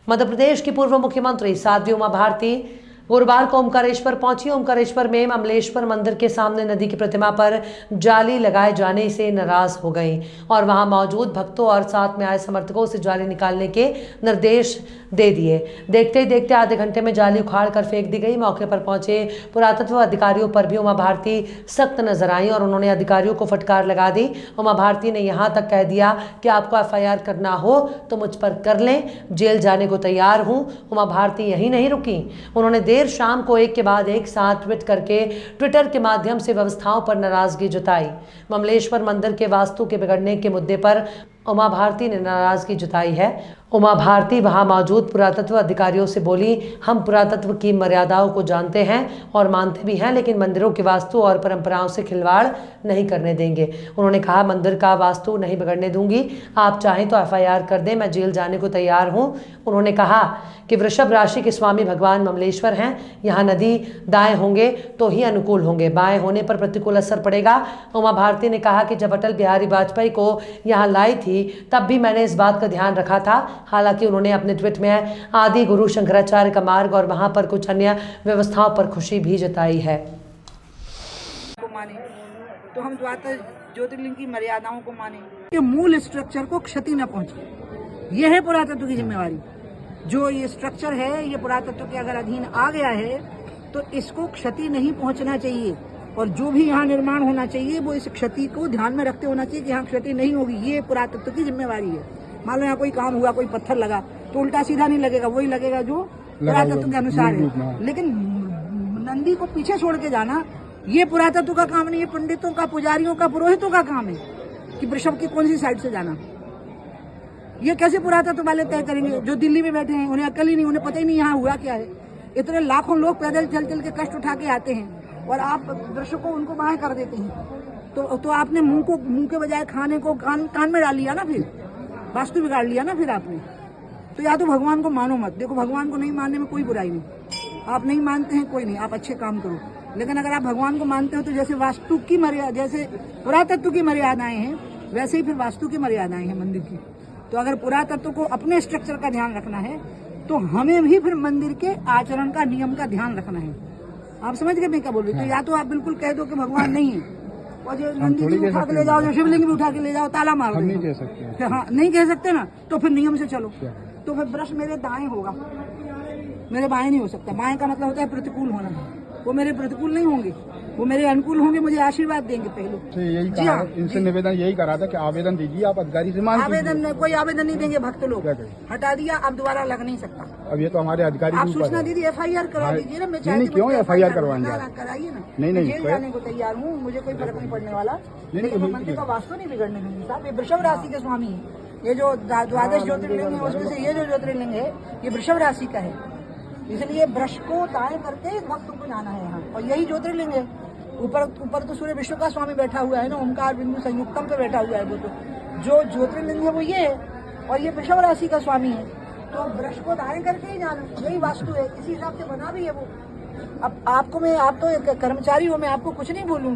मध्य प्रदेश की पूर्व मुख्यमंत्री साध्वी उमा भारती गुरुवार को ओमकारेश्वर पहुंची। ओमकारेश्वर में अमलेश्वर मंदिर के सामने नदी की प्रतिमा पर जाली लगाए जाने से नाराज हो गई और वहां मौजूद भक्तों और साथ में आए समर्थकों से जाली निकालने के निर्देश दे दिए। देखते ही देखते आधे घंटे में जाली उखाड़ कर फेंक दी गई। मौके पर पहुंचे पुरातत्व अधिकारियों पर भी उमा भारती सख्त नजर आई और उन्होंने अधिकारियों को फटकार लगा दी। उमा भारती ने यहां तक कह दिया कि आपको FIR करना हो तो मुझ पर कर लें, जेल जाने को तैयार हूं। उमा भारती यही नहीं रुकी, उन्होंने देर शाम को एक के बाद एक साथ ट्वीट करके ट्विटर के माध्यम से व्यवस्थाओं पर नाराजगी जताई। अमलेश्वर मंदिर के वास्तु के बिगड़ने के मुद्दे पर उमा भारती ने नाराजगी जताई है। उमा भारती वहां मौजूद पुरातत्व अधिकारियों से बोली, हम पुरातत्व की मर्यादाओं को जानते हैं और मानते भी हैं, लेकिन मंदिरों के वास्तु और परंपराओं से खिलवाड़ नहीं करने देंगे। उन्होंने कहा, मंदिर का वास्तु नहीं बिगड़ने दूंगी, आप चाहें तो FIR कर दें, मैं जेल जाने को तैयार हूं। उन्होंने कहा कि वृषभ राशि के स्वामी भगवान अमलेश्वर हैं, यहाँ नदी दाएं होंगे तो ही अनुकूल होंगे, बाएं होने पर प्रतिकूल असर पड़ेगा। उमा भारती ने कहा कि जब अटल बिहारी वाजपेयी को यहाँ लाई थी तब भी मैंने इस बात का ध्यान रखा था। हालांकि उन्होंने अपने ट्वीट में आदि गुरु शंकराचार्य का मार्ग और वहां पर कुछ अन्य व्यवस्थाओं पर खुशी भी जताई है। माने तो हम द्वादश ज्योतिर्लिंग की मर्यादाओं को माने कि मूल स्ट्रक्चर को क्षति न पहुंचे, यह है पुरातत्व की जिम्मेवारी। जो ये स्ट्रक्चर है ये पुरातत्व के अगर अधीन आ गया है तो इसको क्षति नहीं पहुंचना चाहिए और जो भी यहाँ निर्माण होना चाहिए वो इस क्षति को ध्यान में रखते होना चाहिए कि यहाँ क्षति नहीं होगी। ये पुरातत्व की जिम्मेवारी है। मान लो यहाँ कोई काम हुआ, कोई पत्थर लगा तो उल्टा सीधा नहीं लगेगा, वही लगेगा जो पुरातत्व के अनुसार है। लेकिन नंदी को पीछे छोड़ के जाना ये पुरातत्व का काम नहीं है, पंडितों का, पुजारियों का, पुरोहितों का काम है कि वृषभ की कौन सी साइड से जाना। ये कैसे पुरातत्व वाले तय करेंगे? जो दिल्ली में बैठे हैं उन्हें अकल ही नहीं, उन्हें पता ही नहीं यहाँ हुआ क्या है। इतने लाखों लोग पैदल चल चल के कष्ट उठा के आते हैं और आप वृक्ष को उनको बाहें कर देते हैं। तो आपने मुंह के बजाय खाने को कान में डाल लिया ना, फिर वास्तु बिगाड़ लिया ना फिर आपने। तो या तो भगवान को मानो मत। देखो, भगवान को नहीं मानने में कोई बुराई नहीं, आप नहीं मानते हैं कोई नहीं, आप अच्छे काम करो। लेकिन अगर आप भगवान को मानते हो तो जैसे वास्तु की मर्यादा, जैसे पुरातत्व की मर्यादाएं हैं वैसे ही फिर वास्तु की मर्यादाएं हैं मंदिर की। तो अगर पुरातत्व को अपने स्ट्रक्चर का ध्यान रखना है तो हमें भी फिर मंदिर के आचरण का, नियम का ध्यान रखना है। आप समझ गए मैं क्या बोल रही? तो या तो आप बिल्कुल कह दो कि भगवान नहीं है और जो नंदी भी उठा के ले जाओ, जो शिवलिंग भी उठा के ले जाओ, ताला मार दो। नहीं कह सकते। हाँ, नहीं कह सकते ना, तो फिर नियम से चलो। तो फिर ब्रश मेरे दाएं होगा, मेरे बाएं नहीं हो सकता। बाएं का मतलब होता है प्रतिकूल होना, वो मेरे प्रतिकूल नहीं होंगे, वो मेरे अनुकूल होंगे, मुझे आशीर्वाद देंगे पहले। तो यही कहा, इनसे निवेदन यही करा था कि आवेदन दीजिए, आप अधिकारी से मांग। आवेदन कोई आवेदन नहीं देंगे, भक्त लोग हटा दिया, अब दोबारा लग नहीं सकता। अब ये तो हमारे अधिकारी आप सूचना दीजिए, FIR करा दीजिए ना। मैं नहीं, क्यों FIR करवाएंगे? कराइए ना। नहीं, जेल जाने को तैयार हूँ, मुझे कोई फर्क नहीं पड़ने वाला। लेकिन मंदिर का वास्तु नहीं बिगड़ने दूंगी साहब। ये वृषभ राशि के स्वामी है। ये जो द्वादश ज्योतिर्लिंग है उसमें से ये जो ज्योतिर्लिंग है ये वृषभ राशि का है, इसलिए वृक्ष को दाएं करके भक्तों को जाना है यहाँ। और यही ज्योतिर्लिंग है। ऊपर तो सूर्य विश्व का स्वामी बैठा हुआ है ना, ओमकार बिंदु संयुक्तम पे बैठा हुआ है। वो तो जो ज्योतिर्लिंग है वो ये है और ये वृषभ राशि का स्वामी है। तो वृक्ष को दाएं करके ही जाना, यही वास्तु है, इसी हिसाब से बना भी है वो। अब आपको आप तो कर्मचारी हो, मैं आपको कुछ नहीं बोलूंगी।